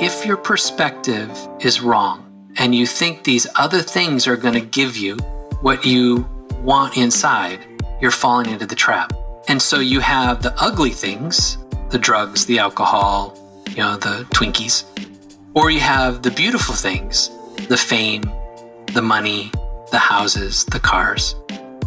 If your perspective is wrong and you think these other things are going to give you what you want inside, you're falling into the trap. And so you have the ugly things, the drugs, the alcohol, the Twinkies, or you have the beautiful things, the fame, the money, the houses, the cars.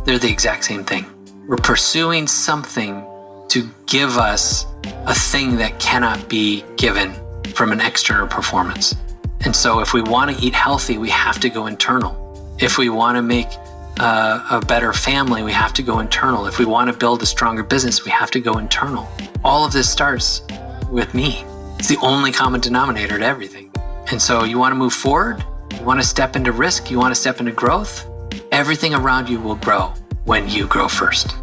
They're the exact same thing. We're pursuing something to give us a thing that cannot be given from an external performance. And so if we want to eat healthy, we have to go internal. If we want to make a better family, we have to go internal. If we want to build a stronger business, we have to go internal. All of this starts with me. It's the only common denominator to everything. And so you want to move forward, you want to step into risk, you want to step into growth, everything around you will grow when you grow first.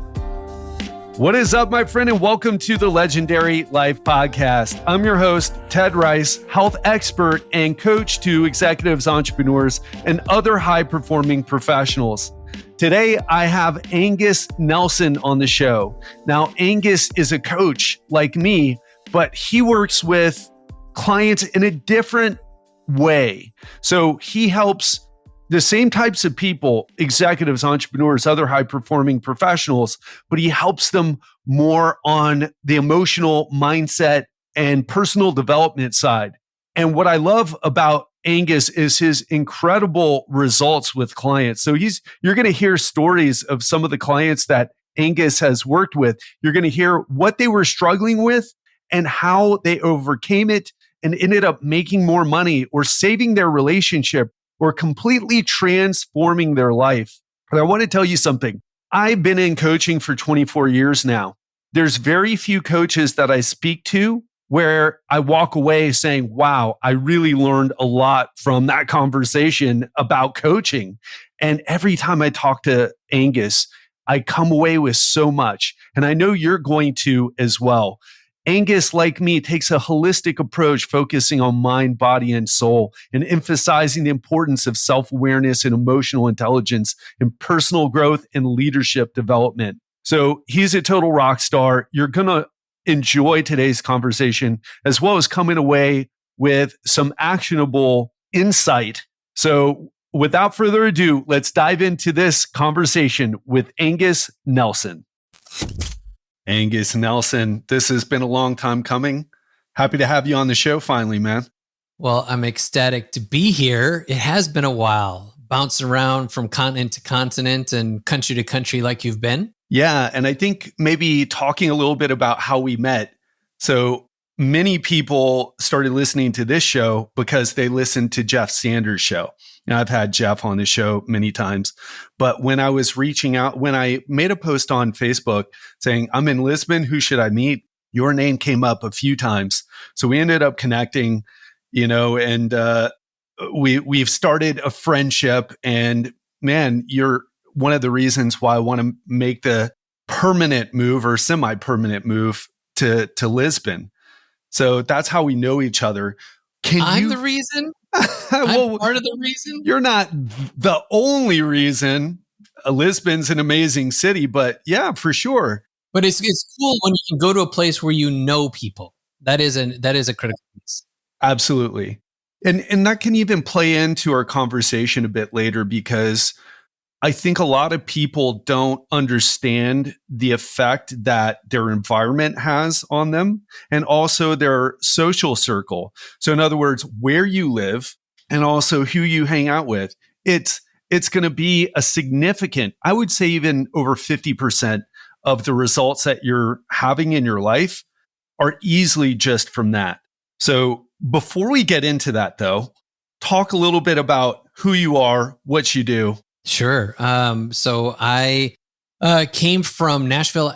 What is up, my friend, and welcome to the Legendary Life Podcast. I'm your host, Ted Rice, health expert and coach to executives, entrepreneurs, and other high-performing professionals. Today, I have Angus Nelson on the show. Now, Angus is a coach like me, but he works with clients in a different way. So he helps the same types of people, executives, entrepreneurs, other high-performing professionals, but he helps them more on the emotional mindset and personal development side. And what I love about Angus is his incredible results with clients. So you're going to hear stories of some of the clients that Angus has worked with. You're going to hear what they were struggling with and how they overcame it and ended up making more money or saving their relationship or completely transforming their life. But I want to tell you something. I've been in coaching for 24 years now. There's very few coaches that I speak to where I walk away saying, wow, I really learned a lot from that conversation about coaching. And every time I talk to Angus, I come away with so much. And I know you're going to as well. Angus, like me, takes a holistic approach focusing on mind, body, and soul and emphasizing the importance of self-awareness and emotional intelligence in personal growth and leadership development. So he's a total rock star. You're going to enjoy today's conversation as well as coming away with some actionable insight. So without further ado, let's dive into this conversation with Angus Nelson. Angus Nelson, this has been a long time coming. Happy to have you on the show finally, man. Well, I'm ecstatic to be here. It has been a while, bouncing around from continent to continent and country to country like you've been. Yeah, and I think maybe talking a little bit about how we met. So many people started listening to this show because they listened to Jeff Sanders' show. And I've had Jeff on the show many times. But when I was reaching out, when I made a post on Facebook saying, I'm in Lisbon, who should I meet? Your name came up a few times. So we ended up connecting, and we've started a friendship. And man, you're one of the reasons why I want to make the permanent move or semi-permanent move to Lisbon. So that's how we know each other. I'm the reason? Well, I'm part of the reason? You're not the only reason. Lisbon's an amazing city, but yeah, for sure. But it's cool when you can go to a place where you know people. That is a critical piece. Absolutely. And that can even play into our conversation a bit later because I think a lot of people don't understand the effect that their environment has on them and also their social circle. So in other words, where you live and also who you hang out with, it's going to be a significant, I would say even over 50% of the results that you're having in your life are easily just from that. So before we get into that though, talk a little bit about who you are, what you do. Sure. So I came from Nashville,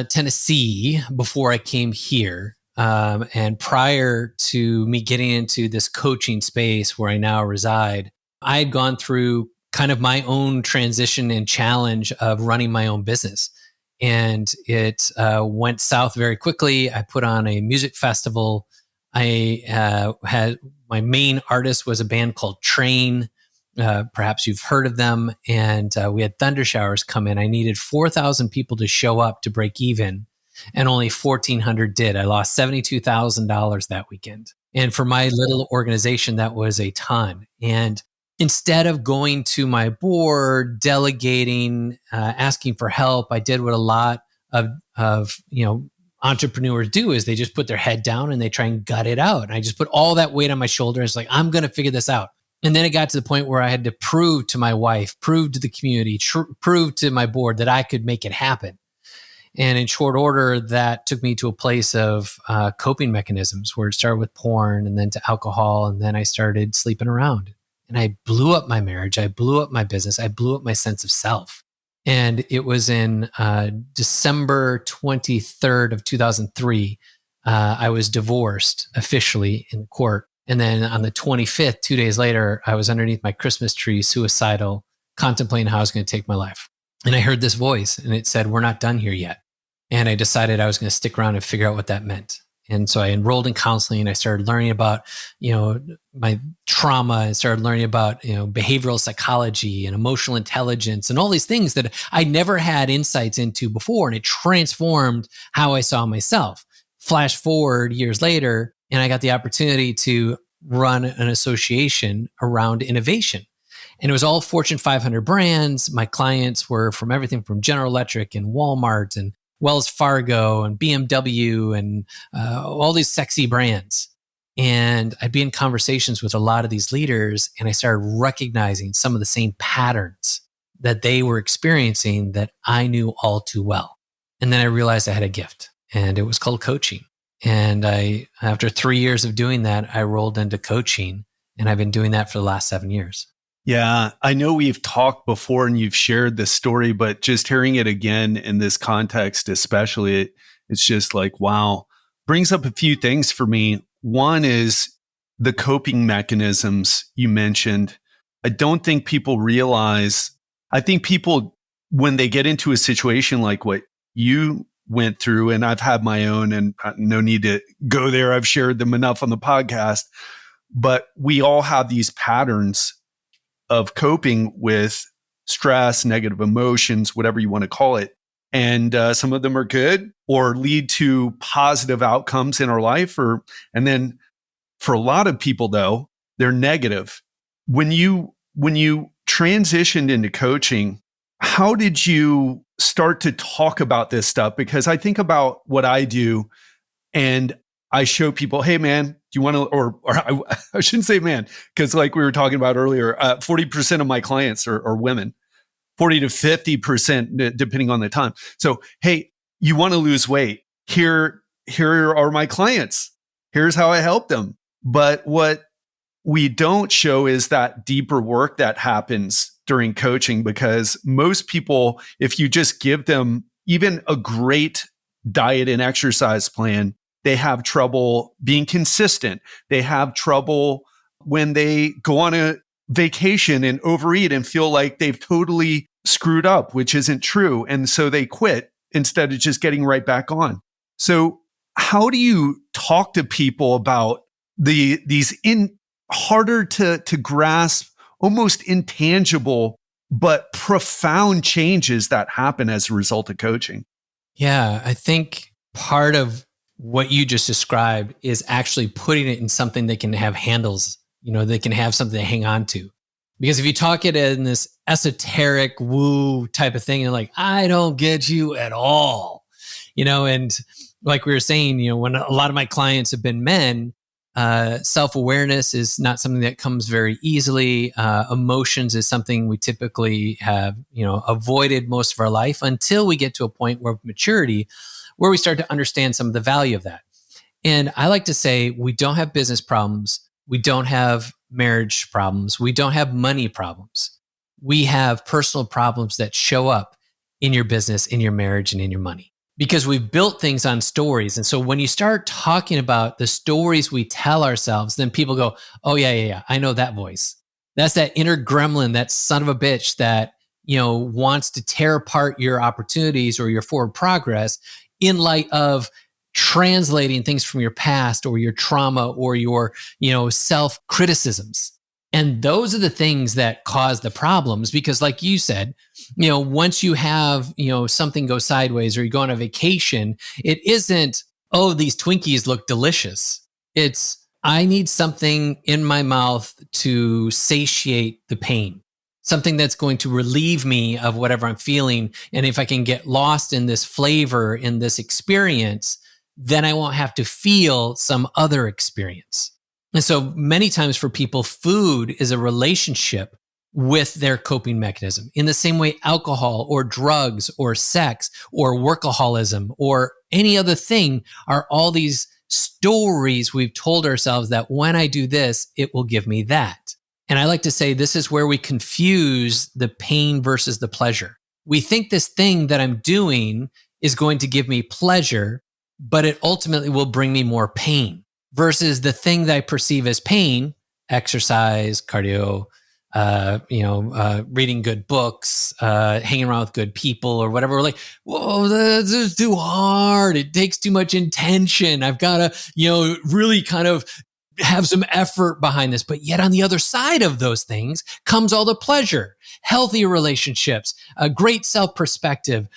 Tennessee before I came here. And prior to me getting into this coaching space where I now reside, I had gone through kind of my own transition and challenge of running my own business. And it went south very quickly. I put on a music festival. I had my main artist was a band called Train. Perhaps you've heard of them. And we had thunder showers come in. I needed 4,000 people to show up to break even, and only 1,400 did. I lost $72,000 that weekend. And for my little organization, that was a ton. And instead of going to my board, delegating, asking for help, I did what a lot of entrepreneurs do is they just put their head down and they try and gut it out. And I just put all that weight on my shoulders, like, I'm going to figure this out. And then it got to the point where I had to prove to my wife, prove to the community, prove to my board that I could make it happen. And in short order, that took me to a place of coping mechanisms where it started with porn and then to alcohol. And then I started sleeping around. And I blew up my marriage. I blew up my business. I blew up my sense of self. And it was in December 23rd of 2003, I was divorced officially in court. And then on the 25th, 2 days later, I was underneath my Christmas tree, suicidal, contemplating how I was going to take my life. And I heard this voice and it said, "We're not done here yet." And I decided I was going to stick around and figure out what that meant. And so I enrolled in counseling and I started learning about, my trauma and started learning about, behavioral psychology and emotional intelligence and all these things that I never had insights into before. And it transformed how I saw myself. Flash forward years later, and I got the opportunity to run an association around innovation. And it was all Fortune 500 brands. My clients were from everything from General Electric and Walmart and Wells Fargo and BMW and all these sexy brands. And I'd be in conversations with a lot of these leaders, and I started recognizing some of the same patterns that they were experiencing that I knew all too well. And then I realized I had a gift, and it was called coaching. And after 3 years of doing that, I rolled into coaching, and I've been doing that for the last 7 years. Yeah, I know we've talked before and you've shared this story, but just hearing it again in this context, especially, it's just like, wow, brings up a few things for me. One is the coping mechanisms you mentioned. I don't think people realize, I think people, when they get into a situation like what you went through, and I've had my own, and no need to go there, I've shared them enough on the podcast, but we all have these patterns of coping with stress, negative emotions, whatever you want to call it. And some of them are good or lead to positive outcomes in our life. And then for a lot of people, though, they're negative. When you transitioned into coaching, how did you start to talk about this stuff? Because I think about what I do and I show people, hey, man, do you want to, or I shouldn't say man, because like we were talking about earlier, 40% of my clients are women, 40 to 50%, depending on the time. So, hey, you want to lose weight? Here are my clients. Here's how I help them. But what we don't show is that deeper work that happens during coaching, because most people, if you just give them even a great diet and exercise plan, they have trouble being consistent. They have trouble when they go on a vacation and overeat and feel like they've totally screwed up, which isn't true. And so they quit instead of just getting right back on. So how do you talk to people about these harder to grasp, almost intangible, but profound changes that happen as a result of coaching? Yeah, I think part of what you just described is actually putting it in something that can have handles, they can have something to hang on to. Because if you talk it in this esoteric woo type of thing, you're like, I don't get you at all, and like we were saying, when a lot of my clients have been men, self-awareness is not something that comes very easily. Emotions is something we typically have, avoided most of our life until we get to a point where maturity, where we start to understand some of the value of that. And I like to say, we don't have business problems. We don't have marriage problems. We don't have money problems. We have personal problems that show up in your business, in your marriage, and in your money. Because we've built things on stories. And so when you start talking about the stories we tell ourselves, then people go, oh, yeah. I know that voice. That's that inner gremlin, that son of a bitch that, wants to tear apart your opportunities or your forward progress in light of translating things from your past or your trauma or your, self-criticisms. And those are the things that cause the problems, because like you said, once you have, something go sideways or you go on a vacation, it isn't, oh, these Twinkies look delicious. It's, I need something in my mouth to satiate the pain, something that's going to relieve me of whatever I'm feeling. And if I can get lost in this flavor, in this experience, then I won't have to feel some other experience. And so many times for people, food is a relationship with their coping mechanism. In the same way, alcohol or drugs or sex or workaholism or any other thing are all these stories we've told ourselves that when I do this, it will give me that. And I like to say this is where we confuse the pain versus the pleasure. We think this thing that I'm doing is going to give me pleasure, but it ultimately will bring me more pain versus the thing that I perceive as pain, exercise, cardio, reading good books, hanging around with good people or whatever. We're like, whoa, this is too hard. It takes too much intention. I've got to, really kind of have some effort behind this. But yet on the other side of those things comes all the pleasure, healthy relationships, a great self-perspective,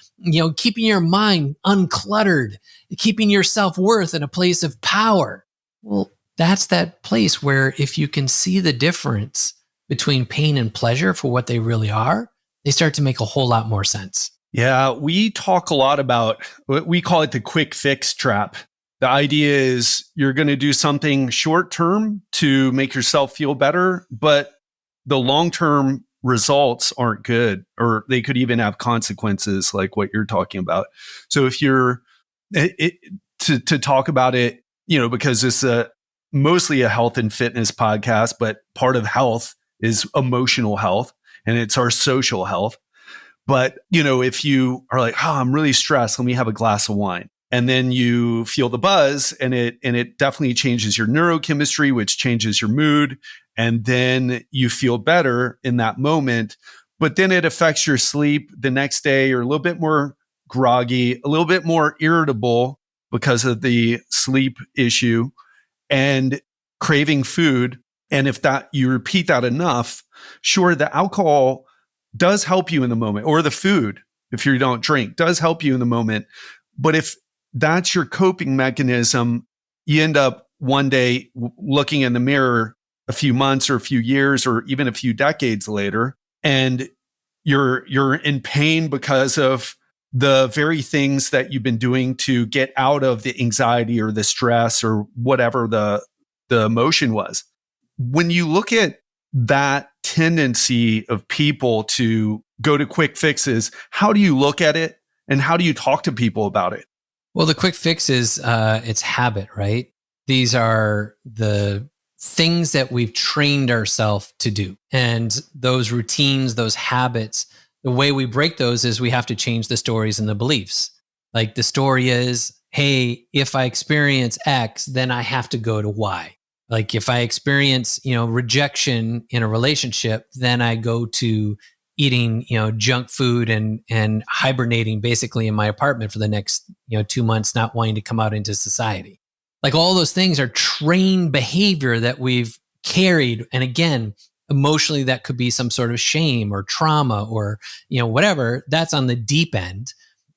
keeping your mind uncluttered, keeping your self-worth in a place of power. Well, that's that place where if you can see the difference between pain and pleasure for what they really are, they start to make a whole lot more sense. Yeah, we talk a lot about what we call it the quick fix trap. The idea is you're going to do something short term to make yourself feel better, but the long-term results aren't good, or they could even have consequences like what you're talking about. So if you're to talk about it, because it's mostly a health and fitness podcast, but part of health is emotional health and it's our social health. But, if you are like, I'm really stressed, let me have a glass of wine. And then you feel the buzz and it definitely changes your neurochemistry, which changes your mood. And then you feel better in that moment. But then it affects your sleep the next day. You're a little bit more groggy, a little bit more irritable because of the sleep issue and craving food. And if you repeat that enough, sure, the alcohol does help you in the moment, or the food, if you don't drink, does help you in the moment. But if that's your coping mechanism, you end up one day looking in the mirror a few months or a few years or even a few decades later, and you're in pain because of the very things that you've been doing to get out of the anxiety or the stress or whatever the emotion was. When you look at that tendency of people to go to quick fixes, how do you look at it and how do you talk to people about it? Well, the quick fix is it's habit, right? These are the things that we've trained ourselves to do. And those routines, those habits, the way we break those is we have to change the stories and the beliefs. Like the story is, hey, if I experience X, then I have to go to Y. Like if I experience, rejection in a relationship, then I go to eating, junk food and hibernating basically in my apartment for the next, 2 months, not wanting to come out into society. Like all those things are trained behavior that we've carried. And again, emotionally, that could be some sort of shame or trauma or, whatever. That's on the deep end.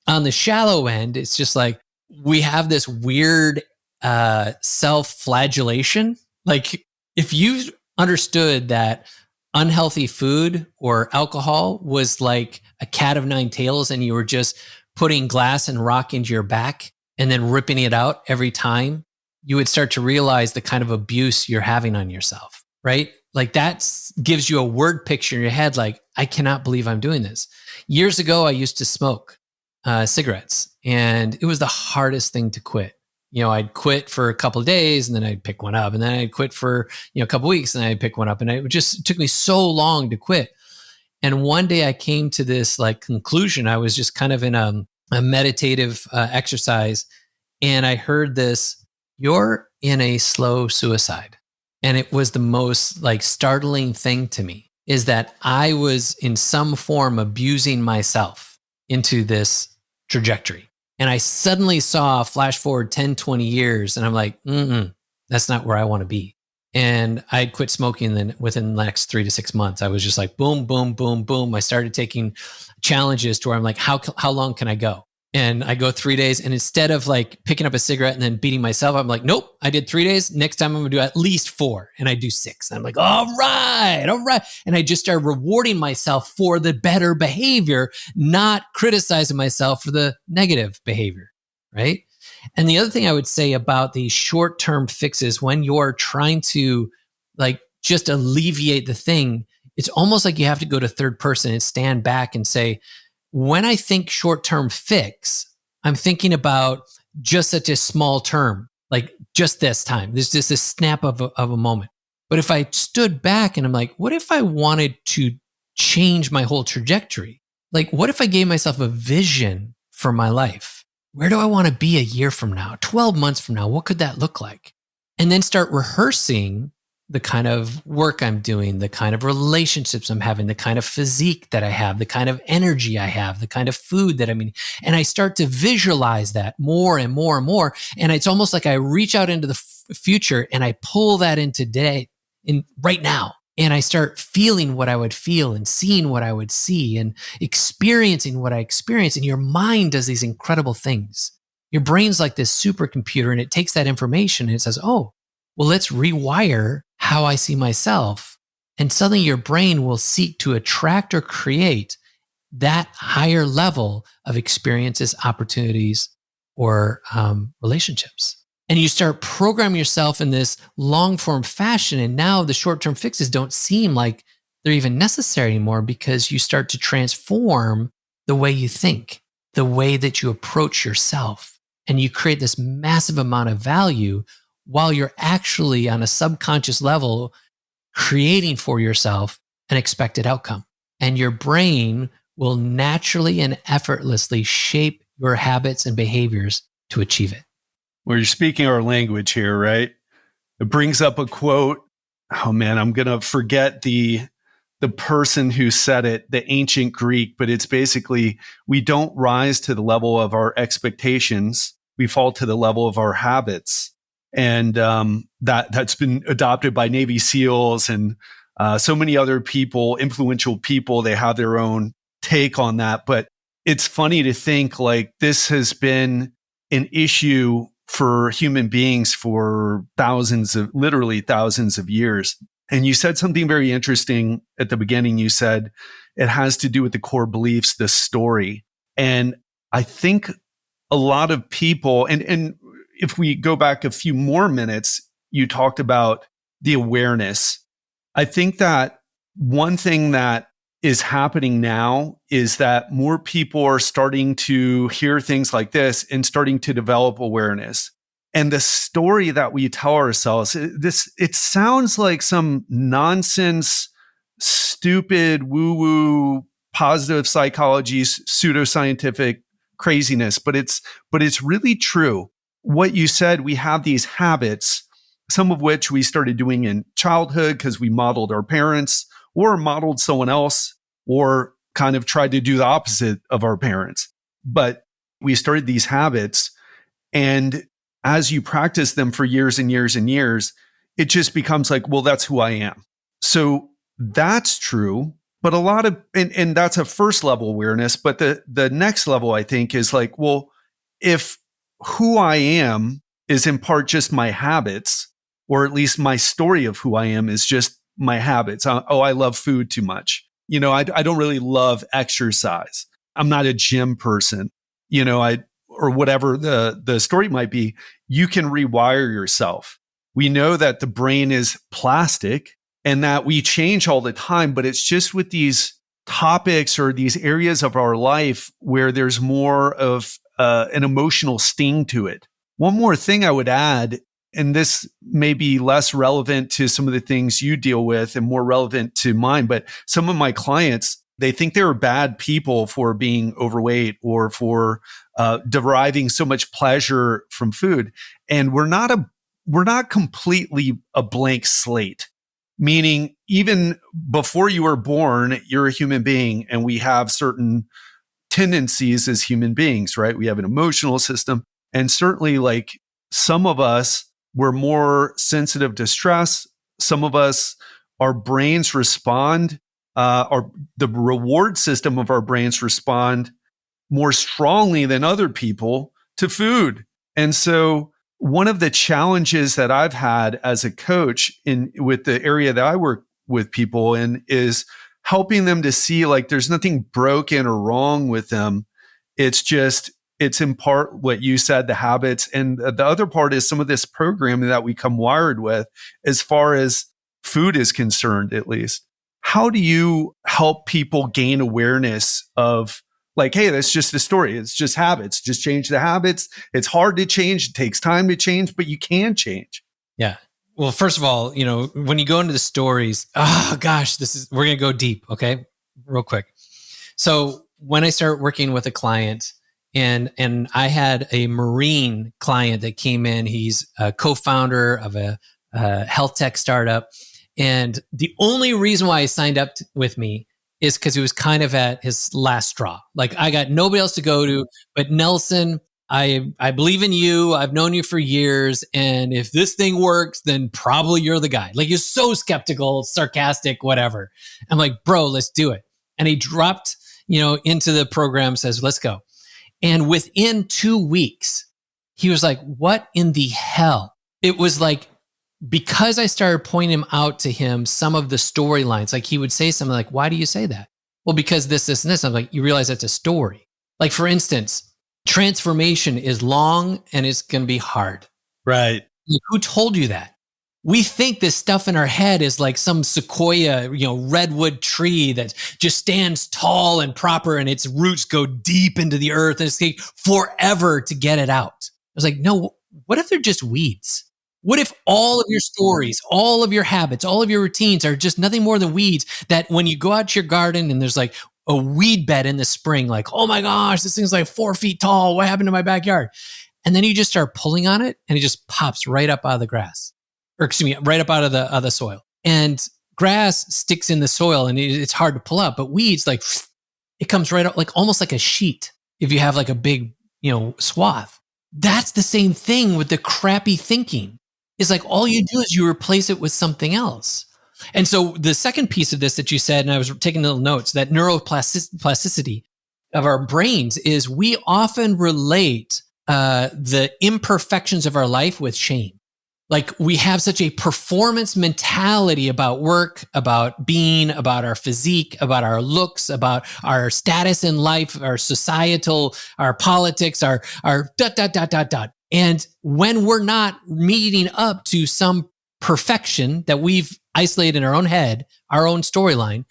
On the shallow end, it's just like we have this weird self-flagellation. Like if you understood that unhealthy food or alcohol was like a cat of nine tails and you were just putting glass and rock into your back and then ripping it out every time, you would start to realize the kind of abuse you're having on yourself, right? Like that gives you a word picture in your head. Like, I cannot believe I'm doing this. Years ago, I used to smoke cigarettes and it was the hardest thing to quit. I'd quit for a couple of days and then I'd pick one up and then I'd quit for, a couple of weeks and I'd pick one up and it took me so long to quit. And one day I came to this conclusion. I was just kind of in a meditative exercise and I heard this, you're in a slow suicide. And it was the most startling thing to me is that I was in some form abusing myself into this trajectory. And I suddenly saw flash forward 10, 20 years and I'm like, that's not where I want to be. And I quit smoking. Then within the next 3 to 6 months, I was just like, boom, boom, boom, boom. I started taking challenges to where I'm like, how long can I go? And I go 3 days, and instead of like picking up a cigarette and then beating myself, I'm like, nope, I did 3 days. Next time I'm gonna do at least 4. And I do 6. And I'm like, all right. And I just started rewarding myself for the better behavior, not criticizing myself for the negative behavior. Right. And the other thing I would say about these short-term fixes when you're trying to like just alleviate the thing, it's almost like you have to go to third person and stand back and say, when I think short-term fix, I'm thinking about just such a small term, like just this time. There's just a snap of a moment. But if I stood back and I'm like, what if I wanted to change my whole trajectory? Like, what if I gave myself a vision for my life? Where do I want to be a year from now, 12 months from now? What could that look like? And then start rehearsing the kind of work I'm doing, the kind of relationships I'm having, the kind of physique that I have, the kind of energy I have, the kind of food that I'm eating. And I start to visualize that more and more and more. And it's almost like I reach out into the future and I pull that in today, in right now. And I start feeling what I would feel and seeing what I would see and experiencing what I experience. And your mind does these incredible things. Your brain's like this supercomputer, and it takes that information and it says, oh, well, let's rewire how I see myself. And suddenly your brain will seek to attract or create that higher level of experiences, opportunities, or relationships. And you start programming yourself in this long form fashion. And now the short-term fixes don't seem like they're even necessary anymore, because you start to transform the way you think, the way that you approach yourself. And you create this massive amount of value while you're actually on a subconscious level creating for yourself an expected outcome. And your brain will naturally and effortlessly shape your habits and behaviors to achieve it. Well, you're speaking our language here, right? It brings up a quote. Oh man, I'm going to forget the person who said it, the ancient Greek, but it's basically, we don't rise to the level of our expectations. We fall to the level of our habits. And that's been adopted by Navy SEALs and so many other people, influential people. They have their own take on that. But it's funny to think like this has been an issue for human beings for literally thousands of years. And you said something very interesting at the beginning. You said it has to do with the core beliefs, the story. And I think a lot of people, and if we go back a few more minutes, you talked about the awareness. I think that one thing that is happening now is that more people are starting to hear things like this and starting to develop awareness. And the story that we tell ourselves, it sounds like some nonsense, stupid, woo-woo, positive psychology, pseudoscientific craziness, but it's really true. What you said, we have these habits, some of which we started doing in childhood because we modeled our parents or modeled someone else or kind of tried to do the opposite of our parents. But we started these habits, and as you practice them for years and years and years, it just becomes like, well, that's who I am. So that's true. But a lot of, and that's a first level awareness. But the next level, I think, is like, well, if who I am is in part just my habits, or at least my story of who I am is just my habits. I love food too much. I don't really love exercise. I'm not a gym person, or whatever the story might be. You can rewire yourself. We know that the brain is plastic and that we change all the time, but it's just with these topics or these areas of our life where there's more of an emotional sting to it. One more thing I would add, and this may be less relevant to some of the things you deal with and more relevant to mine, but some of my clients, they think they're bad people for being overweight or for deriving so much pleasure from food. And we're not completely a blank slate, meaning even before you were born, you're a human being, and we have certain tendencies as human beings, right? We have an emotional system, and certainly like some of us, we're more sensitive to stress. Some of us, our brains respond, or the reward system of our brains respond more strongly than other people to food. And so one of the challenges that I've had as a coach with the area that I work with people in is helping them to see like there's nothing broken or wrong with them. It's in part what you said, the habits. And the other part is some of this programming that we come wired with as far as food is concerned, at least. How do you help people gain awareness of like, hey, that's just a story. It's just habits. Just change the habits. It's hard to change. It takes time to change, but you can change. Yeah. Well, first of all, when you go into the stories, we're going to go deep. Okay. Real quick. So when I start working with a client and I had a Marine client that came in, he's a co-founder of a health tech startup. And the only reason why he signed up with me is because he was kind of at his last straw. Like I got nobody else to go to, but Nelson, I believe in you. I've known you for years. And if this thing works, then probably you're the guy. Like you're so skeptical, sarcastic, whatever. I'm like, bro, let's do it. And he dropped, into the program, says, let's go. And within 2 weeks, he was like, what in the hell? It was like, because I started pointing out to him some of the storylines, like he would say something like, why do you say that? Well, because this, and this. I'm like, you realize that's a story. Like, for instance, transformation is long and it's going to be hard. Right. Like, who told you that? We think this stuff in our head is like some sequoia, redwood tree that just stands tall and proper and its roots go deep into the earth and it's take forever to get it out. I was like, no, what if they're just weeds? What if all of your stories, all of your habits, all of your routines are just nothing more than weeds that when you go out to your garden and there's like a weed bed in the spring, like, oh my gosh, this thing's like 4 feet tall. What happened to my backyard? And then you just start pulling on it and it just pops right up out of the grass, right up out of the soil. And grass sticks in the soil and it's hard to pull out, but weeds, like it comes right out, like almost like a sheet. If you have like a big, swath, that's the same thing with the crappy thinking. It's like all you do is you replace it with something else. And so the second piece of this that you said, and I was taking little notes, that neuroplasticity of our brains is we often relate the imperfections of our life with shame. Like we have such a performance mentality about work, about being, about our physique, about our looks, about our status in life, our societal, our politics, our dot. And when we're not meeting up to some perfection that we've isolated in our own head, our own storyline,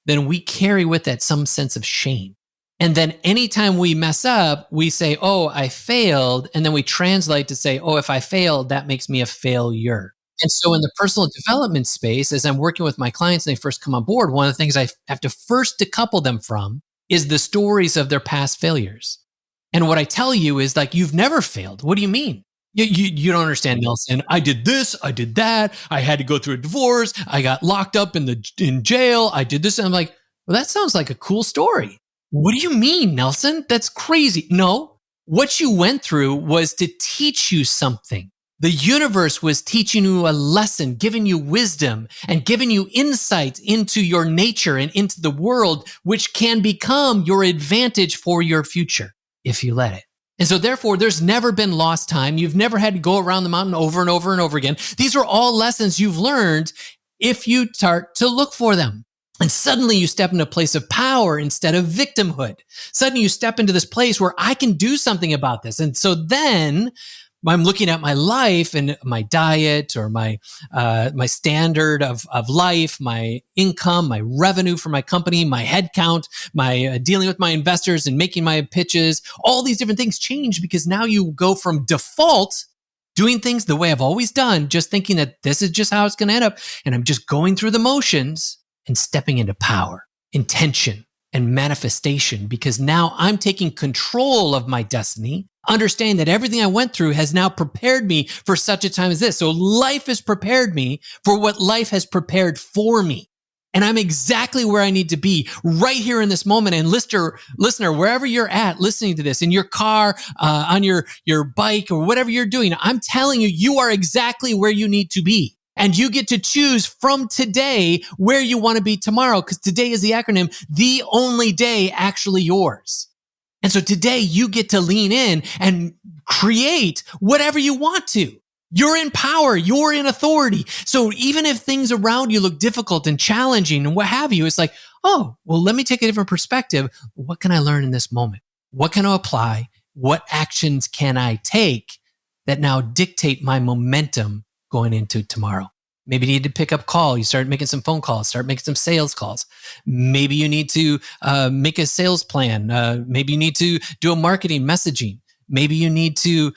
then we carry with that some sense of shame. And then anytime we mess up, we say, oh, I failed. And then we translate to say, oh, if I failed, that makes me a failure. And so in the personal development space, as I'm working with my clients and they first come on board, one of the things I have to first decouple them from is the stories of their past failures. And what I tell you is like, you've never failed. What do you mean? You don't understand, Nelson. I did this. I did that. I had to go through a divorce. I got locked up in jail. I did this. And I'm like, well, that sounds like a cool story. What do you mean, Nelson? That's crazy. No, what you went through was to teach you something. The universe was teaching you a lesson, giving you wisdom and giving you insight into your nature and into the world, which can become your advantage for your future if you let it. And so therefore, there's never been lost time. You've never had to go around the mountain over and over and over again. These are all lessons you've learned if you start to look for them. And suddenly you step into a place of power instead of victimhood. Suddenly you step into this place where I can do something about this. And so then I'm looking at my life and my diet or my standard of life, my income, my revenue for my company, my head count, my dealing with my investors and making my pitches. All these different things change because now you go from default doing things the way I've always done, just thinking that this is just how it's going to end up. And I'm just going through the motions and stepping into power, intention, and manifestation because now I'm taking control of my destiny, understanding that everything I went through has now prepared me for such a time as this. So life has prepared me for what life has prepared for me. And I'm exactly where I need to be right here in this moment. And listener, wherever you're at listening to this, in your car, on your bike, or whatever you're doing, I'm telling you, you are exactly where you need to be. And you get to choose from today where you want to be tomorrow, because today is the acronym, the only day actually yours. And so today you get to lean in and create whatever you want to. You're in power. You're in authority. So even if things around you look difficult and challenging and what have you, it's like, oh, well, let me take a different perspective. What can I learn in this moment? What can I apply? What actions can I take that now dictate my momentum going into tomorrow? Maybe you need to pick up call. You start making some phone calls, start making some sales calls. Maybe you need to make a sales plan. Maybe you need to do a marketing messaging. Maybe you need to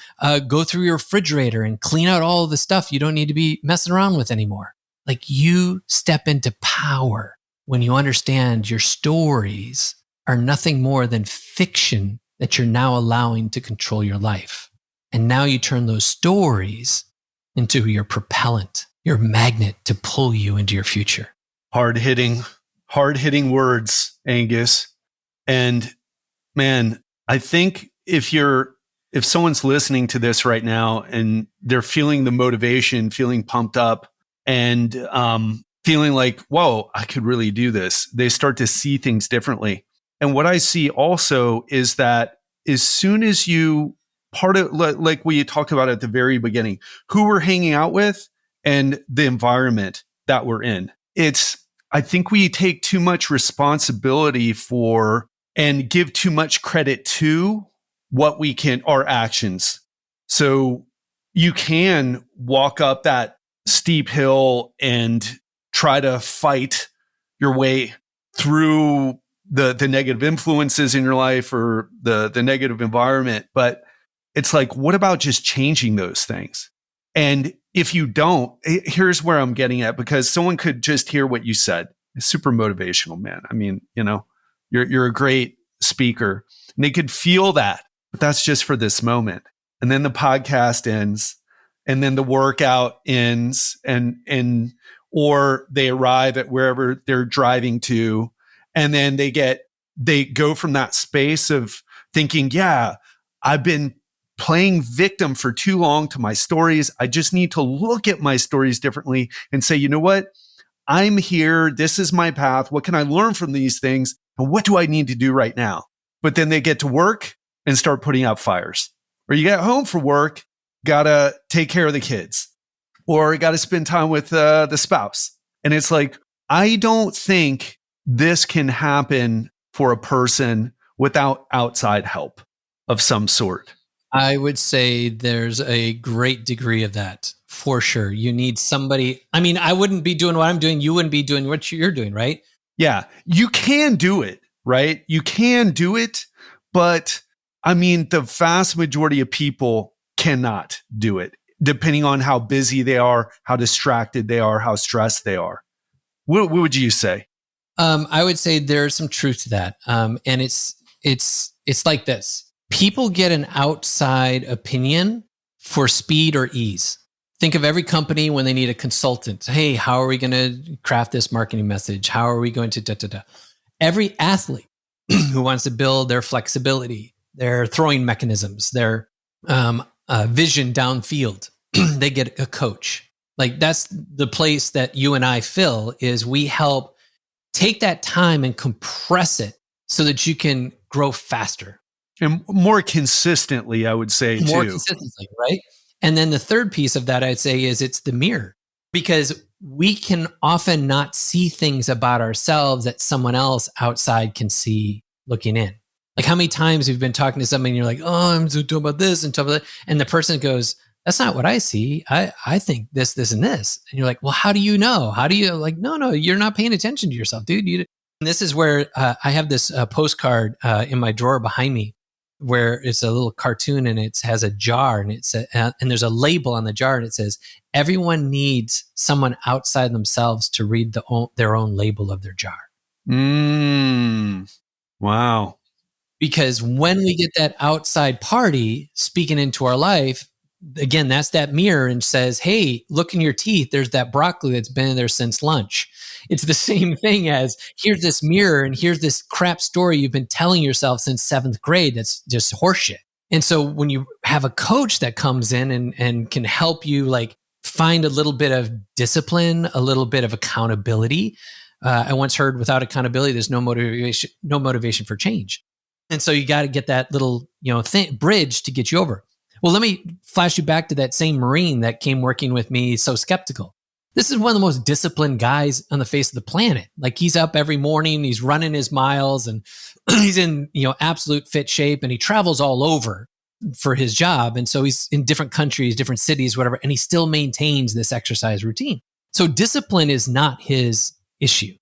go through your refrigerator and clean out all of the stuff you don't need to be messing around with anymore. Like, you step into power when you understand your stories are nothing more than fiction that you're now allowing to control your life. And now you turn those stories into your propellant, your magnet to pull you into your future. Hard-hitting words, Angus. And man, I think if someone's listening to this right now and they're feeling the motivation, feeling pumped up, and feeling like, whoa, I could really do this, they start to see things differently. And what I see also is that as soon as you, part of, like we talked about at the very beginning, who we're hanging out with and the environment that we're in, I think we take too much responsibility for and give too much credit to our actions. So you can walk up that steep hill and try to fight your way through the negative influences in your life or the negative environment. But it's like, what about just changing those things? And if you don't, here's where I'm getting at, because someone could just hear what you said. It's super motivational, man. I mean, you're a great speaker, and they could feel that, but that's just for this moment. And then the podcast ends, and then the workout ends, or they arrive at wherever they're driving to, and then they go from that space of thinking, yeah, I've been playing victim for too long to my stories. I just need to look at my stories differently and say, you know what? I'm here. This is my path. What can I learn from these things? And what do I need to do right now? But then they get to work and start putting out fires. Or you get home from work, got to take care of the kids, or got to spend time with the spouse. And it's like, I don't think this can happen for a person without outside help of some sort. I would say there's a great degree of that, for sure. You need somebody. I mean, I wouldn't be doing what I'm doing. You wouldn't be doing what you're doing, right? Yeah, you can do it, right? You can do it, but I mean, the vast majority of people cannot do it, depending on how busy they are, how distracted they are, how stressed they are. What would you say? I would say there's some truth to that. And it's like this. People get an outside opinion for speed or ease. Think of every company when they need a consultant. Hey, how are we going to craft this marketing message? How are we going to da-da-da? Every athlete who wants to build their flexibility, their throwing mechanisms, their vision downfield, they get a coach. Like, that's the place that you and I fill, is we help take that time and compress it so that you can grow faster. And more consistently, I would say, more too. Consistently, right? And then the third piece of that, I'd say, is it's the mirror, because we can often not see things about ourselves that someone else outside can see looking in. Like, how many times you've been talking to somebody and you're like, oh, I'm so talking about this and talking about that. And the person goes, that's not what I see. I think this, and this. And you're like, well, how do you know? How do you, like, no, you're not paying attention to yourself, dude. And this is where I have this postcard in my drawer behind me, where it's a little cartoon and it has a jar, and and there's a label on the jar, and it says, everyone needs someone outside themselves to read their own label of their jar. Wow. Because when we get that outside party speaking into our life, again, that's that mirror and says, hey, look in your teeth. There's that broccoli that's been in there since lunch. It's the same thing as, here's this mirror and here's this crap story you've been telling yourself since 7th grade. That's just horseshit. And so when you have a coach that comes in and can help you, like, find a little bit of discipline, a little bit of accountability. I once heard, without accountability, there's no motivation for change. And so you got to get that little, bridge to get you over. Well, let me flash you back to that same Marine that came working with me, so skeptical. This is one of the most disciplined guys on the face of the planet. Like, he's up every morning, he's running his miles, and he's in, absolute fit shape, and he travels all over for his job. And so he's in different countries, different cities, whatever, and he still maintains this exercise routine. So discipline is not his issue,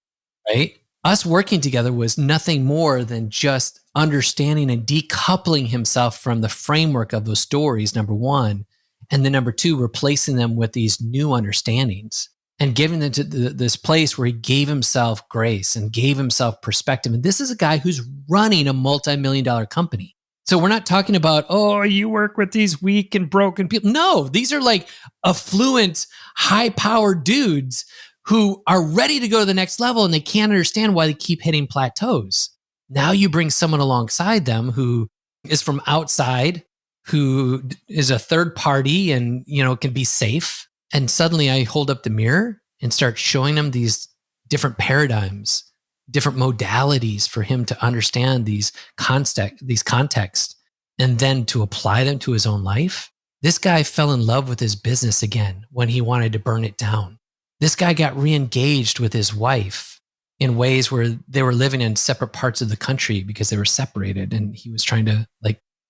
right? Us working together was nothing more than just understanding and decoupling himself from the framework of those stories, number one. And then number two, replacing them with these new understandings and giving them to this place where he gave himself grace and gave himself perspective. And this is a guy who's running a multi-million-dollar company. So we're not talking about, oh, you work with these weak and broken people. No, these are like affluent, high-powered dudes who are ready to go to the next level, and they can't understand why they keep hitting plateaus. Now you bring someone alongside them who is from outside, who is a third party and, can be safe. And suddenly I hold up the mirror and start showing him these different paradigms, different modalities for him to understand these contexts, and then to apply them to his own life. This guy fell in love with his business again when he wanted to burn it down. This guy got re-engaged with his wife in ways where they were living in separate parts of the country because they were separated, and he was trying to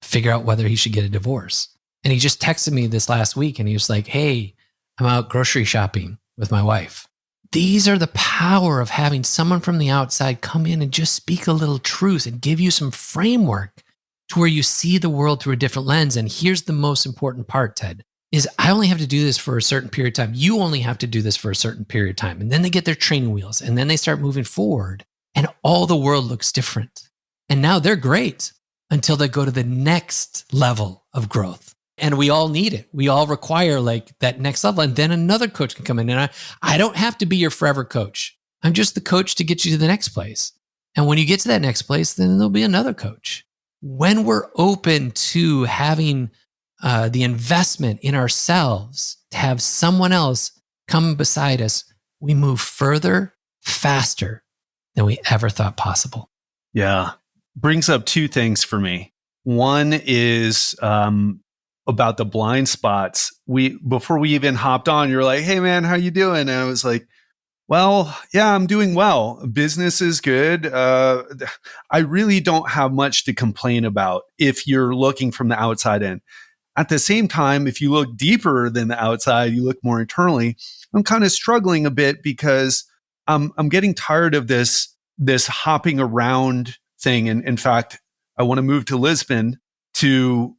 figure out whether he should get a divorce. And he just texted me this last week, and he was like, hey, I'm out grocery shopping with my wife. These are the power of having someone from the outside come in and just speak a little truth and give you some framework to where you see the world through a different lens. And here's the most important part, Ted, is I only have to do this for a certain period of time. You only have to do this for a certain period of time. And then they get their training wheels, and then they start moving forward, and all the world looks different. And now they're great until they go to the next level of growth. And we all need it. We all require that next level. And then another coach can come in. And I don't have to be your forever coach. I'm just the coach to get you to the next place. And when you get to that next place, then there'll be another coach. When we're open to having the investment in ourselves to have someone else come beside us, we move further, faster than we ever thought possible. Yeah. Brings up two things for me. One is about the blind spots. Before we even hopped on, you're like, hey man, how you doing? And I was like, well, yeah, I'm doing well. Business is good. I really don't have much to complain about if you're looking from the outside in. At the same time, if you look deeper than the outside, you look more internally, I'm kind of struggling a bit because I'm getting tired of this hopping around thing. And in fact, I want to move to Lisbon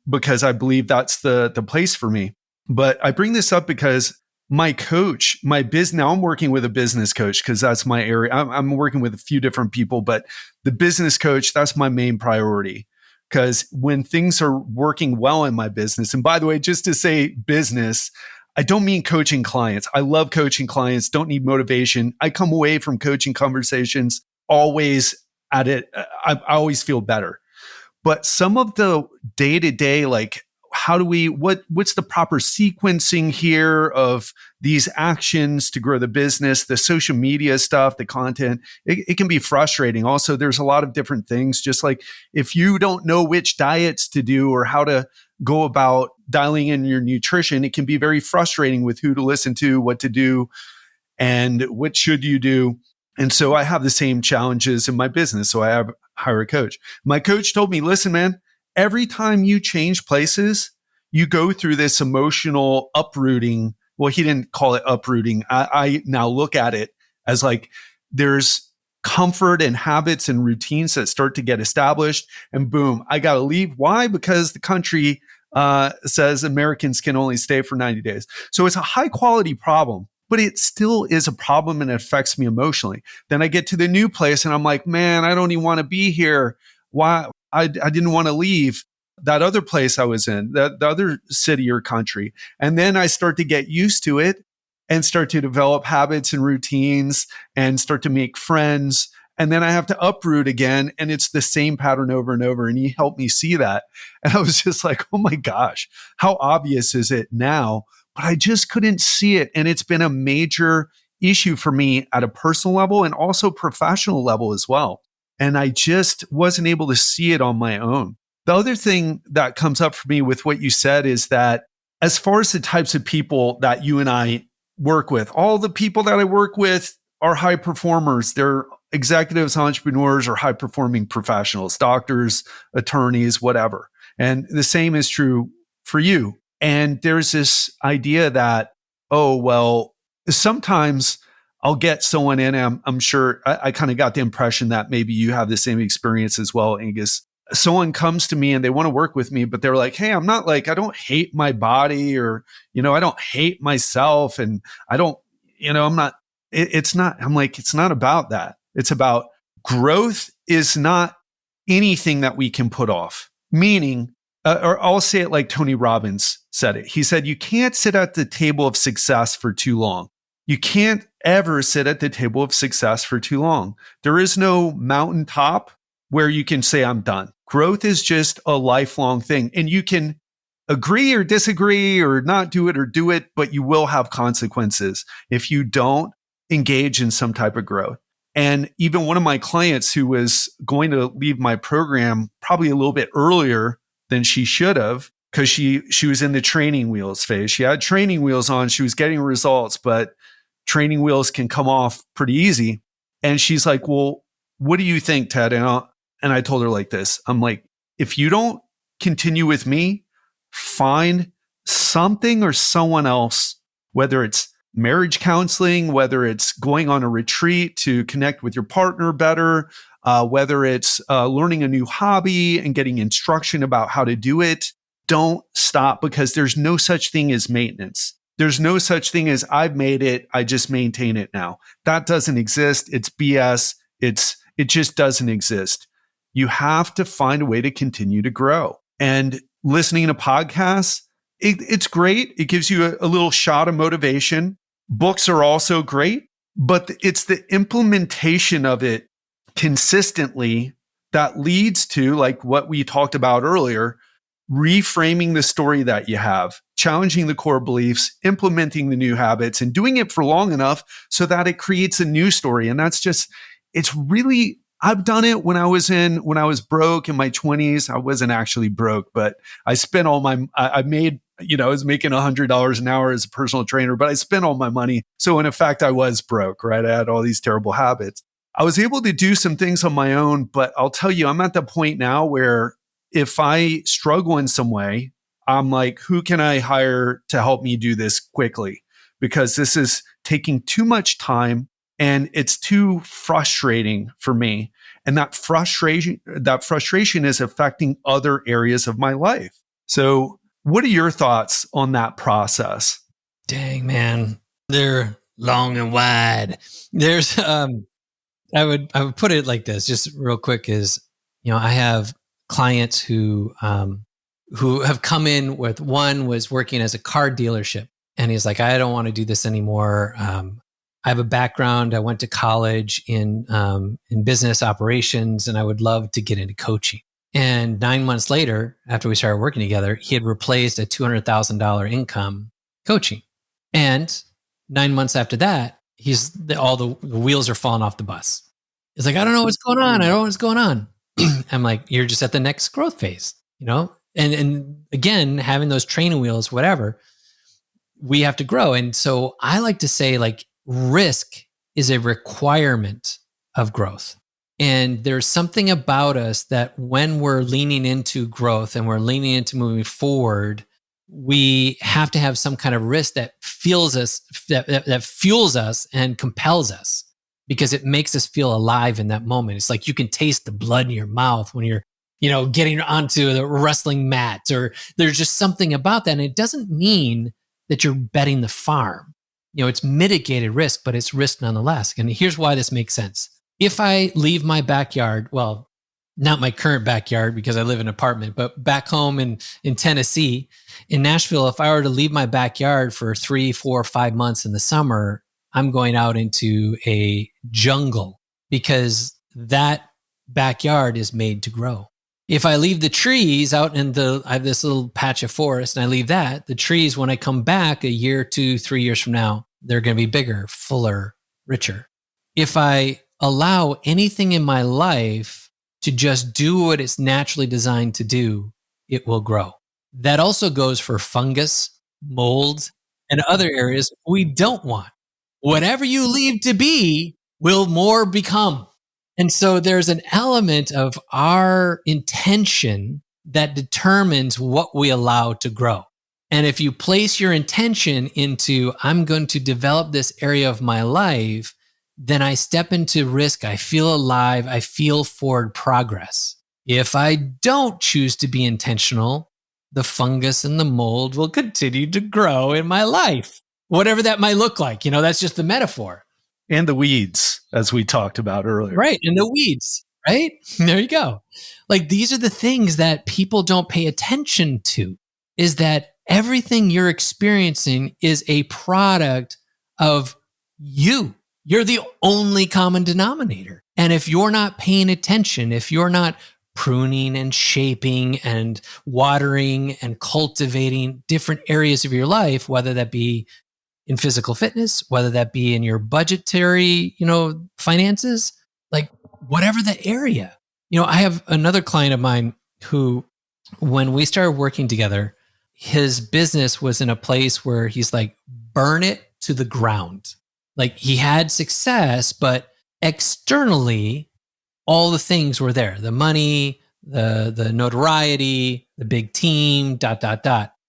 because I believe that's the place for me. But I bring this up because my coach, now I'm working with a business coach because that's my area. I'm working with a few different people, but the business coach, that's my main priority. Because when things are working well in my business, and by the way, just to say business, I don't mean coaching clients. I love coaching clients, don't need motivation. I come away from coaching conversations always at it. I always feel better. But some of the day-to-day, what's the proper sequencing here of these actions to grow the business, the social media stuff, the content, it can be frustrating. Also, there's a lot of different things, just like if you don't know which diets to do or how to go about dialing in your nutrition, it can be very frustrating with who to listen to, what to do, and what should you do. And so I have the same challenges in my business. So I hire a coach. My coach told me, listen, man, every time you change places, you go through this emotional uprooting. Well, he didn't call it uprooting. I now look at it as there's comfort and habits and routines that start to get established, and boom, I got to leave. Why? Because the country says Americans can only stay for 90 days. So it's a high quality problem, but it still is a problem and it affects me emotionally. Then I get to the new place and I'm like, man, I don't even want to be here. Why? I didn't want to leave that other place I was in, the other city or country. And then I start to get used to it and start to develop habits and routines and start to make friends. And then I have to uproot again. And it's the same pattern over and over. And he helped me see that. And I was just like, oh my gosh, how obvious is it now? But I just couldn't see it. And it's been a major issue for me at a personal level and also professional level as well. And I just wasn't able to see it on my own. The other thing that comes up for me with what you said is that as far as the types of people that you and I work with, all the people that I work with are high performers. They're executives, entrepreneurs, or high performing professionals, doctors, attorneys, whatever. And the same is true for you. And there's this idea that, oh, well, sometimes I'll get someone in. I'm sure I kind of got the impression that maybe you have the same experience as well, Angus. Someone comes to me and they want to work with me, but they're like, hey, I'm not like, I don't hate my body, or, I don't hate myself. And I don't, I'm not, it's not, I'm like, it's not about that. It's about growth is not anything that we can put off. Meaning, or I'll say it like Tony Robbins said it. He said, you can't sit at the table of success for too long. You can't ever sit at the table of success for too long. There is no mountaintop where you can say, I'm done. Growth is just a lifelong thing. And you can agree or disagree or not do it or do it, but you will have consequences if you don't engage in some type of growth. And even one of my clients who was going to leave my program probably a little bit earlier than she should have, because she was in the training wheels phase. She had training wheels on. She was getting results, but training wheels can come off pretty easy. And she's like, well, what do you think, Ted? And I told her like this. I'm like, if you don't continue with me, find something or someone else, whether it's marriage counseling, whether it's going on a retreat to connect with your partner better, whether it's learning a new hobby and getting instruction about how to do it. Don't stop, because there's no such thing as maintenance. There's no such thing as I've made it, I just maintain it now. That doesn't exist. It's BS. It just doesn't exist. You have to find a way to continue to grow. And listening to podcasts, it's great. It gives you a little shot of motivation. Books are also great, but it's the implementation of it consistently that leads to, like what we talked about earlier, reframing the story that you have, challenging the core beliefs, implementing the new habits, and doing it for long enough so that it creates a new story. And that's just, it's really, I've done it when I was broke in my 20s. I wasn't actually broke, but I spent I made, I was making $100 an hour as a personal trainer, but I spent all my money. So in effect, I was broke, right? I had all these terrible habits. I was able to do some things on my own, but I'll tell you, I'm at the point now where if I struggle in some way, I'm like, who can I hire to help me do this quickly? Because this is taking too much time and it's too frustrating for me. And that frustration is affecting other areas of my life. So what are your thoughts on that process? Dang, man. They're long and wide. There's, I would put it like this, just real quick is, I have clients who have come in with, one was working as a car dealership. And he's like, I don't want to do this anymore. I have a background. I went to college in business operations, and I would love to get into coaching. And 9 months later, after we started working together, he had replaced a $200,000 income coaching. And 9 months after that, all the wheels are falling off the bus. It's like, I don't know what's going on. I don't know what's going on. I'm like, you're just at the next growth phase, And again, having those training wheels, whatever, we have to grow. And so I like to say, like, risk is a requirement of growth. And there's something about us that when we're leaning into growth and we're leaning into moving forward, we have to have some kind of risk that fuels us and compels us, because it makes us feel alive in that moment. It's like you can taste the blood in your mouth when you're, getting onto the wrestling mat, or there's just something about that. And it doesn't mean that you're betting the farm. It's mitigated risk, but it's risk nonetheless. And here's why this makes sense. If I leave my backyard, well, not my current backyard because I live in an apartment, but back home in Tennessee, in Nashville, if I were to leave my backyard for 3, 4, 5 months in the summer, I'm going out into a jungle because that backyard is made to grow. If I leave the trees out I have this little patch of forest and I leave the trees, when I come back a year, 2, 3 years from now, they're going to be bigger, fuller, richer. If I allow anything in my life to just do what it's naturally designed to do, it will grow. That also goes for fungus, mold, and other areas we don't want. Whatever you leave to be will more become. And so there's an element of our intention that determines what we allow to grow. And if you place your intention into, I'm going to develop this area of my life, then I step into risk. I feel alive. I feel forward progress. If I don't choose to be intentional, the fungus and the mold will continue to grow in my life, whatever that might look like. That's just the metaphor. And the weeds, as we talked about earlier. Right. And the weeds, right? There you go. Like, these are the things that people don't pay attention to, is that everything you're experiencing is a product of you. You're the only common denominator. And if you're not paying attention, if you're not pruning and shaping and watering and cultivating different areas of your life, whether that be in physical fitness, whether that be in your budgetary, finances, like whatever the area. I have another client of mine who, when we started working together, his business was in a place where he's like, burn it to the ground. Like, he had success, but externally, all the things were there: the money, the notoriety, the big team, ...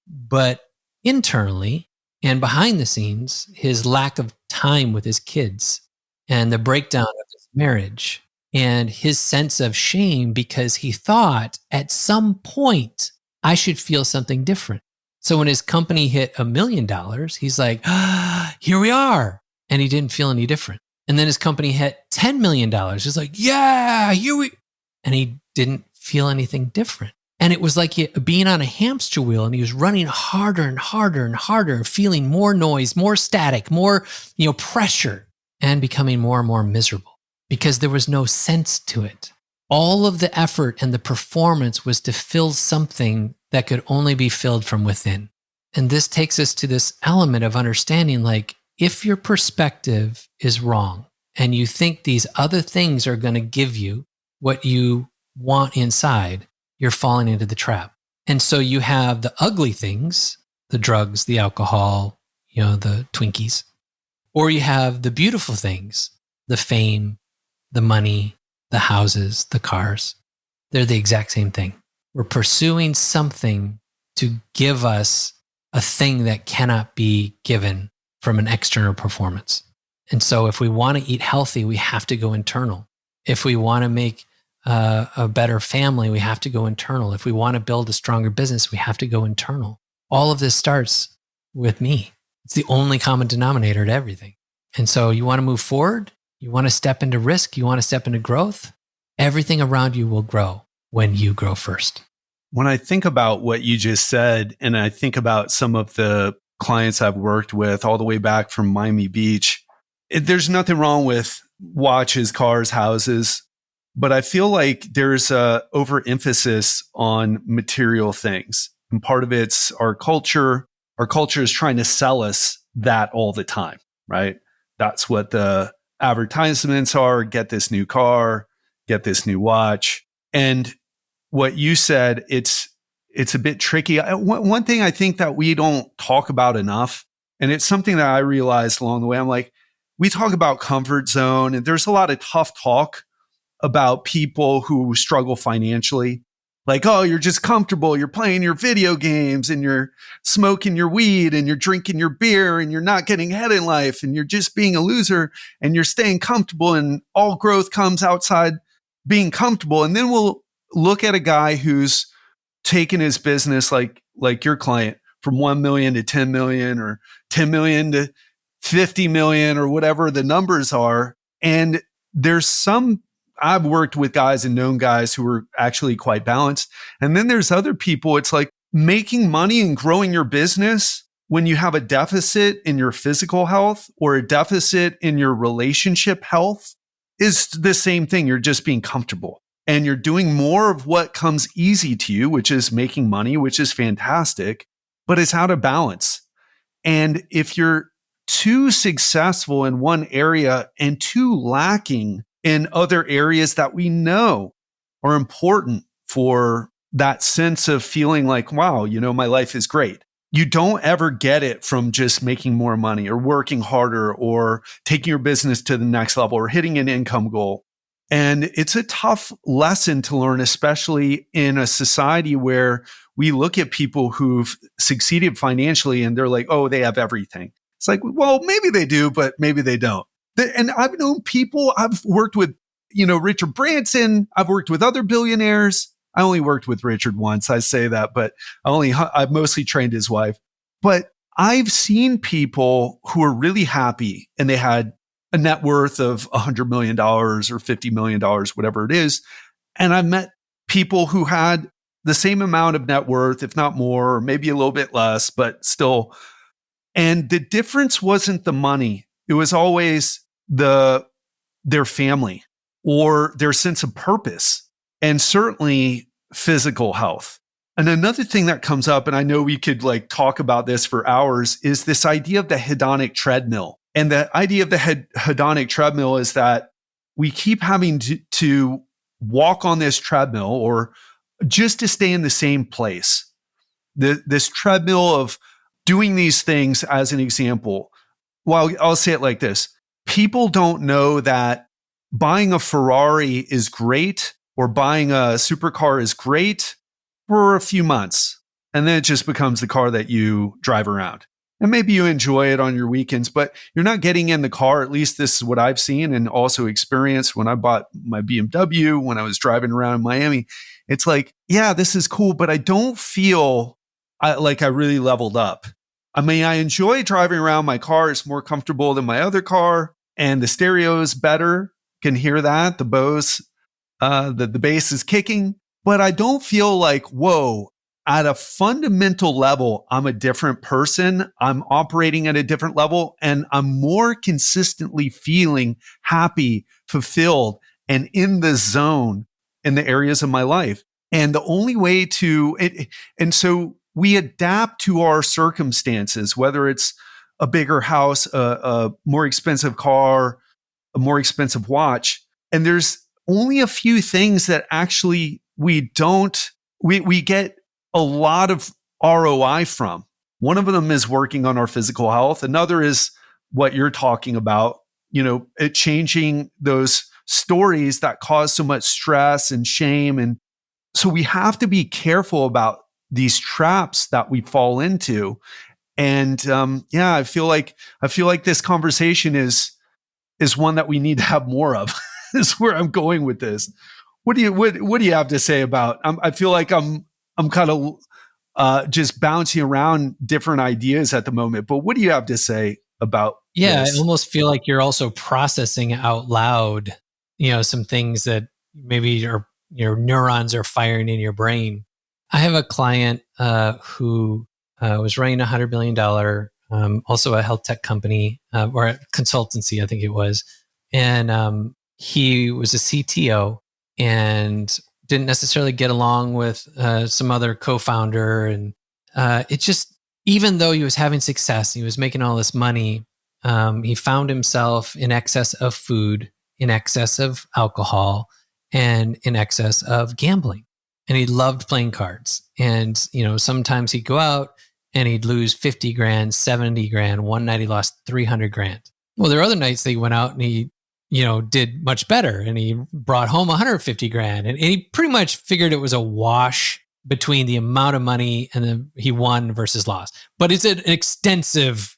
But internally and behind the scenes, his lack of time with his kids and the breakdown of his marriage and his sense of shame, because he thought at some point I should feel something different. So when his company hit $1 million, he's like, here we are. And he didn't feel any different. And then his company hit $10 million. He's like, yeah, here we, and he didn't feel anything different. And it was like being on a hamster wheel, and he was running harder and harder and harder, feeling more noise, more static, more, pressure, and becoming more and more miserable because there was no sense to it. All of the effort and the performance was to fill something that could only be filled from within. And this takes us to this element of understanding, like, if your perspective is wrong and you think these other things are going to give you what you want inside, you're falling into the trap. And so you have the ugly things, the drugs, the alcohol, the Twinkies, or you have the beautiful things, the fame, the money, the houses, the cars. They're the exact same thing. We're pursuing something to give us a thing that cannot be given from an external performance. And so if we want to eat healthy, we have to go internal. If we want to make a better family, we have to go internal. If we want to build a stronger business, we have to go internal. All of this starts with me. It's the only common denominator to everything. And so you want to move forward, you want to step into risk, you want to step into growth, everything around you will grow when you grow first. When I think about what you just said, and I think about some of the clients I've worked with all the way back from Miami Beach, there's nothing wrong with watches, cars, houses, but I feel like there's a overemphasis on material things. And part of it's our culture. Our culture is trying to sell us that all the time, right? That's what the advertisements are. Get this new car, get this new watch. And what you said, it's a bit tricky. One thing I think that we don't talk about enough, and it's something that I realized along the way, I'm like, we talk about comfort zone, and there's a lot of tough talk about people who struggle financially. Like, oh, you're just comfortable. You're playing your video games and you're smoking your weed and you're drinking your beer and you're not getting ahead in life and you're just being a loser and you're staying comfortable, and all growth comes outside being comfortable. And then we'll look at a guy who's taken his business, like your client, from 1 million to 10 million or 10 million to 50 million or whatever the numbers are. And I've worked with guys and known guys who are actually quite balanced. And then there's other people, it's like making money and growing your business when you have a deficit in your physical health or a deficit in your relationship health is the same thing. You're just being comfortable and you're doing more of what comes easy to you, which is making money, which is fantastic, but it's out of balance. And if you're too successful in one area and too lacking in other areas that we know are important for that sense of feeling like, wow, my life is great. You don't ever get it from just making more money or working harder or taking your business to the next level or hitting an income goal. And it's a tough lesson to learn, especially in a society where we look at people who've succeeded financially and they're like, oh, they have everything. It's like, well, maybe they do, but maybe they don't. And I've known people, I've worked with, Richard Branson. I've worked with other billionaires. I only worked with Richard once. I say that, but I've mostly trained his wife. But I've seen people who are really happy and they had a net worth of $100 million or $50 million, whatever it is. And I've met people who had the same amount of net worth, if not more, or maybe a little bit less, but still. And the difference wasn't the money. It was always their family or their sense of purpose, and certainly physical health. And another thing that comes up, and I know we could talk about this for hours, is this idea of the hedonic treadmill. And the idea of the hedonic treadmill is that we keep having to walk on this treadmill or just to stay in the same place. This treadmill of doing these things, as an example. Well, I'll say it like this. People don't know that buying a Ferrari is great or buying a supercar is great for a few months. And then it just becomes the car that you drive around. And maybe you enjoy it on your weekends, but you're not getting in the car. At least this is what I've seen and also experienced when I bought my BMW, when I was driving around in Miami. It's like, yeah, this is cool, but I don't feel like I really leveled up. I mean, I enjoy driving around. My car is more comfortable than my other car, and the stereo is better. Can hear that. The Bose, the bass is kicking, but I don't feel like, whoa, at a fundamental level, I'm a different person. I'm operating at a different level, and I'm more consistently feeling happy, fulfilled, and in the zone in the areas of my life. And the only way and so we adapt to our circumstances, whether it's a bigger house, a more expensive car, a more expensive watch. And there's only a few things that actually we get a lot of ROI from. One of them is working on our physical health. Another is what you're talking about, it changing those stories that cause so much stress and shame. And so we have to be careful about these traps that we fall into. And I feel like this conversation is one that we need to have more of. Is where I'm going with this. What do you have to say about? I feel like I'm kind of just bouncing around different ideas at the moment. But what do you have to say about? Yeah, this? I almost feel like you're also processing out loud, some things that maybe your neurons are firing in your brain. I have a client who was running $100 million, also a health tech company or a consultancy, I think it was. And he was a CTO and didn't necessarily get along with some other co-founder. And it just, even though he was having success, he was making all this money, he found himself in excess of food, in excess of alcohol, and in excess of gambling. And he loved playing cards. And, sometimes he'd go out and he'd lose 50 grand, 70 grand. One night he lost 300 grand. Well, there are other nights that he went out and he, did much better and he brought home 150 grand. And he pretty much figured it was a wash between the amount of money and he won versus lost. But it's an extensive,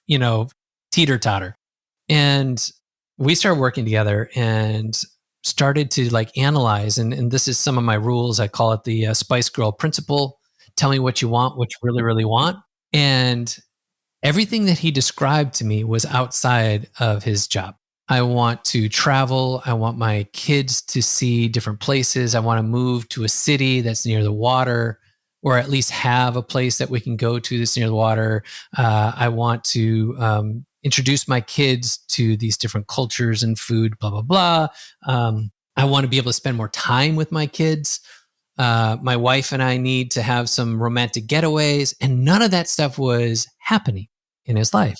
teeter-totter. And we started working together and started to analyze, and this is some of my rules. I call it the Spice Girl principle. Tell me what you want, what you really, really want. And everything that he described to me was outside of his job. I want to travel. I want my kids to see different places. I want to move to a city that's near the water, or at least have a place that we can go to that's near the water. I want to introduce my kids to these different cultures and food, blah, blah, blah. I want to be able to spend more time with my kids. My wife and I need to have some romantic getaways. And none of that stuff was happening in his life.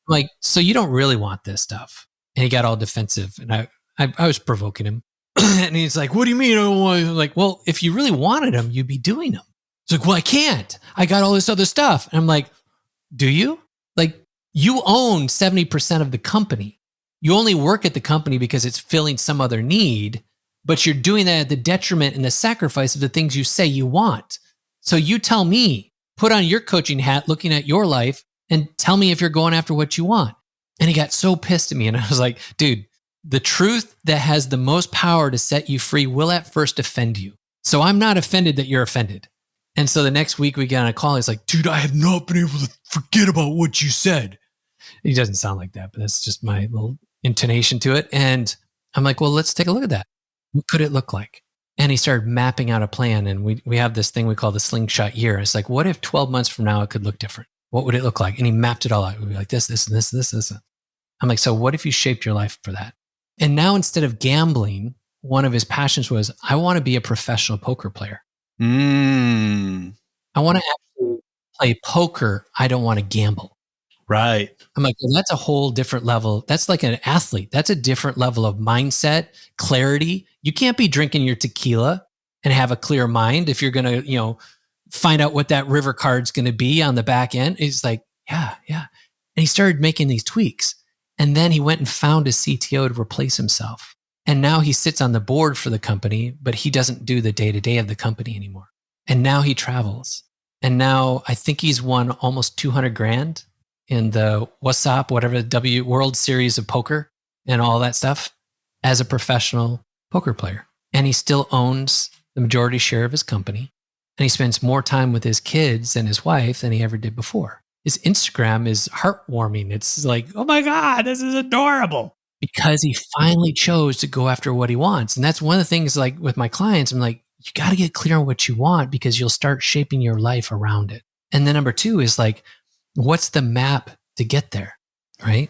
I'm like, so you don't really want this stuff. And he got all defensive. And I was provoking him. And he's like, what do you mean? I don't want? I'm like, well, if you really wanted them, you'd be doing them. He's like, well, I can't. I got all this other stuff. And I'm like, do you? Like, you own 70% of the company. You only work at the company because it's filling some other need, but you're doing that at the detriment and the sacrifice of the things you say you want. So you tell me, put on your coaching hat, looking at your life, and tell me if you're going after what you want. And he got so pissed at me. And I was like, dude, the truth that has the most power to set you free will at first offend you. So I'm not offended that you're offended. And so the next week we get on a call. He's like, dude, I have not been able to forget about what you said. He doesn't sound like that, but that's just my little intonation to it. And I'm like, well, let's take a look at that. What could it look like? And he started mapping out a plan. And we have this thing we call the slingshot year. It's like, what if 12 months from now it could look different? What would it look like? And he mapped it all out. It would be like this, and this. I'm like, so what if you shaped your life for that? And now instead of gambling, one of his passions was, I want to be a professional poker player. I want to actually play poker. I don't want to gamble. Right. I'm like, well, that's a whole different level. That's like an athlete. That's a different level of mindset, clarity. You can't be drinking your tequila and have a clear mind if you're going to, find out what that river card's going to be on the back end. It's like, yeah. And he started making these tweaks. And then he went and found a CTO to replace himself. And now he sits on the board for the company, but he doesn't do the day-to-day of the company anymore. And now he travels. And now I think he's won almost 200 grand in the whatever World Series of Poker and all that stuff as a professional poker player. And he still owns the majority share of his company. And he spends more time with his kids and his wife than he ever did before. His Instagram is heartwarming. It's like, oh my God, this is adorable. Because he finally chose to go after what he wants. And that's one of the things, like with my clients, I'm like, you got to get clear on what you want because you'll start shaping your life around it. And then number 2 is like, what's the map to get there, right?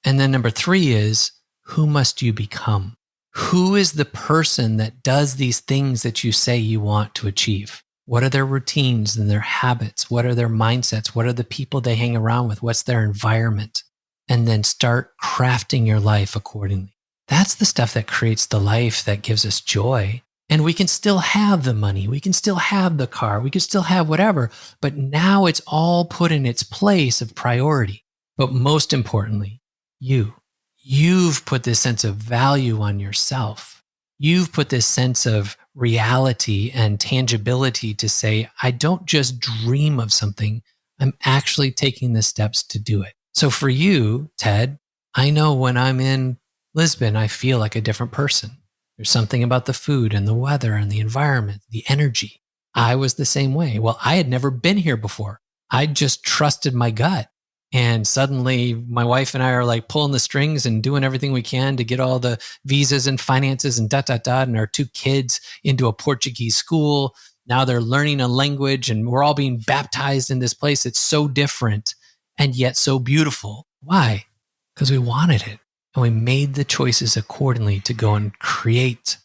And then number 3 is, who must you become? Who is the person that does these things that you say you want to achieve? What are their routines and their habits? What are their mindsets? What are the people they hang around with? What's their environment? And then start crafting your life accordingly. That's the stuff that creates the life that gives us joy. And we can still have the money. We can still have the car. We can still have whatever. But now it's all put in its place of priority. But most importantly, you've put this sense of value on yourself. You've put this sense of reality and tangibility to say, I don't just dream of something. I'm actually taking the steps to do it. So for you, Ted, I know when I'm in Lisbon, I feel like a different person. There's something about the food and the weather and the environment, the energy. I was the same way. Well, I had never been here before. I just trusted my gut. And suddenly my wife and I are like pulling the strings and doing everything we can to get all the visas and finances and and our 2 kids into a Portuguese school. Now they're learning a language and we're all being baptized in this place. It's so different and yet so beautiful. Why? Because we wanted it. And we made the choices accordingly to go and create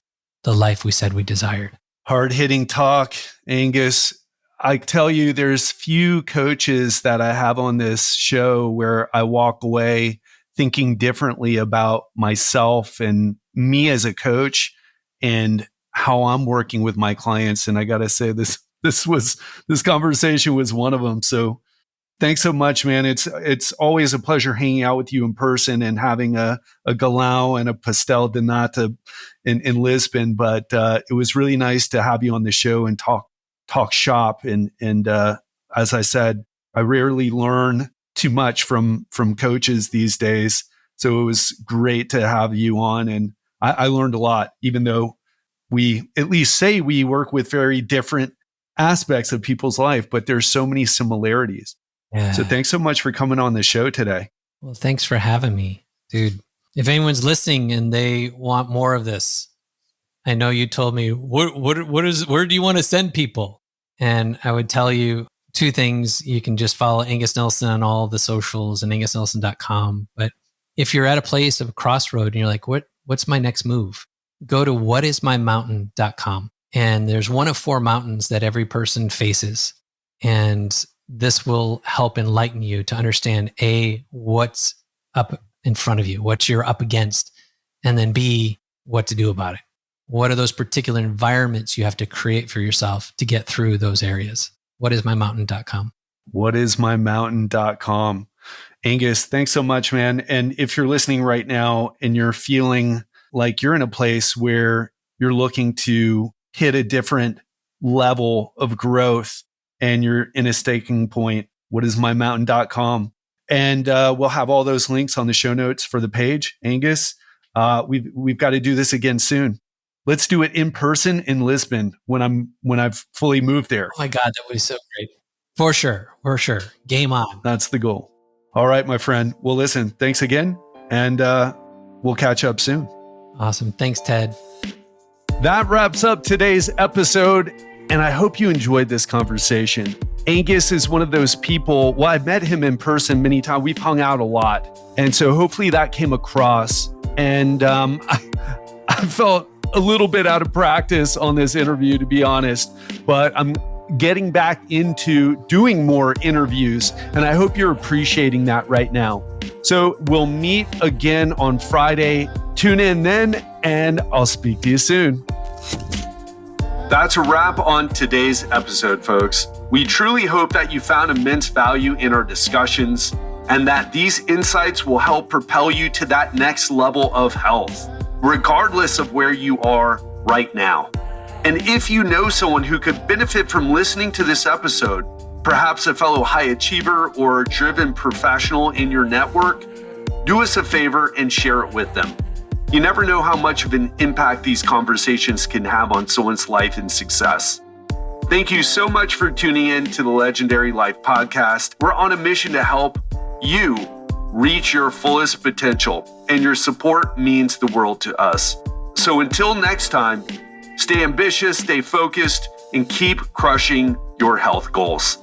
the life we said we desired. Hard-hitting talk, Angus. I tell you, there's few coaches that I have on this show where I walk away thinking differently about myself and me as a coach and how I'm working with my clients. And I got to say, this conversation was one of them. So thanks so much, man. It's always a pleasure hanging out with you in person and having a galão and a pastel de nata in Lisbon. But it was really nice to have you on the show and talk shop. And as I said, I rarely learn too much from coaches these days. So it was great to have you on. And I learned a lot, even though we at least say we work with very different aspects of people's life, but there's so many similarities. Yeah. So thanks so much for coming on the show today. Well, thanks for having me, dude. If anyone's listening and they want more of this, I know you told me, where do you want to send people? And I would tell you 2 things. You can just follow Angus Nelson on all the socials and angusnelson.com. But if you're at a place of a crossroad and you're like, what's my next move? Go to whatismymountain.com. And there's one of 4 mountains that every person faces. And this will help enlighten you to understand A, what's up in front of you, what you're up against, and then B, what to do about it. What are those particular environments you have to create for yourself to get through those areas? Whatismymountain.com. Whatismymountain.com. Angus, thanks so much, man. And if you're listening right now and you're feeling like you're in a place where you're looking to hit a different level of growth and you're in a staking point, whatismymountain.com. And we'll have all those links on the show notes for the page. Angus, we've got to do this again soon. Let's do it in person in Lisbon when I've fully moved there. Oh my God, that would be so great. For sure. Game on. That's the goal. All right, my friend. Well, listen, thanks again. And we'll catch up soon. Awesome. Thanks, Ted. That wraps up today's episode. And I hope you enjoyed this conversation. Angus is one of those people, well, I've met him in person many times. We've hung out a lot. And so hopefully that came across. And I felt a little bit out of practice on this interview, to be honest, but I'm getting back into doing more interviews, and I hope you're appreciating that right now. So we'll meet again on Friday. Tune in then, and I'll speak to you soon. That's a wrap on today's episode, folks. We truly hope that you found immense value in our discussions and that these insights will help propel you to that next level of health, regardless of where you are right now. And if you know someone who could benefit from listening to this episode, perhaps a fellow high achiever or driven professional in your network, do us a favor and share it with them. You never know how much of an impact these conversations can have on someone's life and success. Thank you so much for tuning in to the Legendary Life Podcast. We're on a mission to help you reach your fullest potential, and your support means the world to us. So until next time, stay ambitious, stay focused, and keep crushing your health goals.